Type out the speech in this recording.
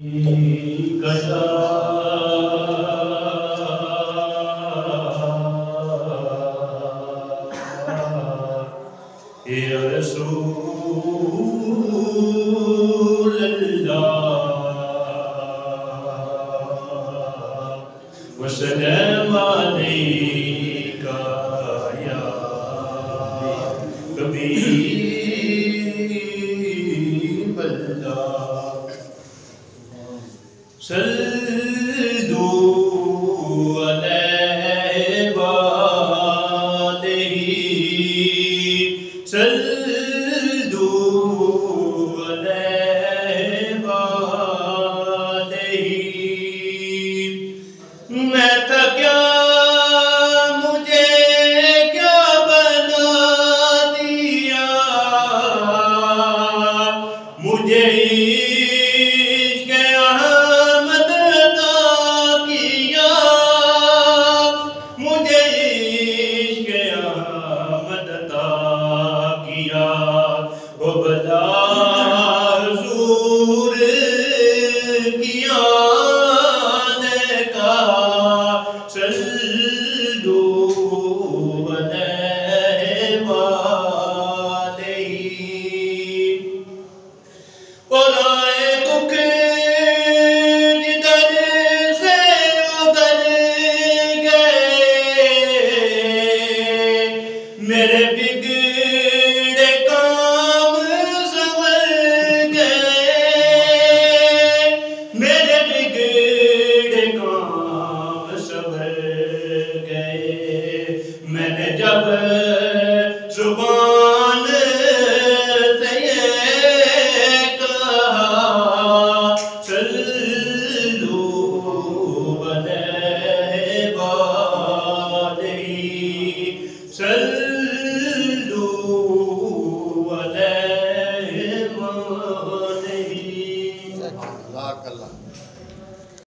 या रसूल अल्लाह वसल्लम अलैका या हबीब अल्लाह सल्लू अलैहि सल्लू अलैहि। मैं था क्या मुझे क्या बना दिया, मुझे इश्क़ अहमद अता किया, मुझे इश्क़ अहमद अता किया। वो बता हुज़ूर किया का सल्लू अलैहि और आए दुख जिधर से उधर गए, मेरे बिगड़े काम संवर गए, मेरे बिगड़े काम संवर गए। मैंने जब जुबान से ये कहा सल्लू अलैहि सल्लू अलैहि।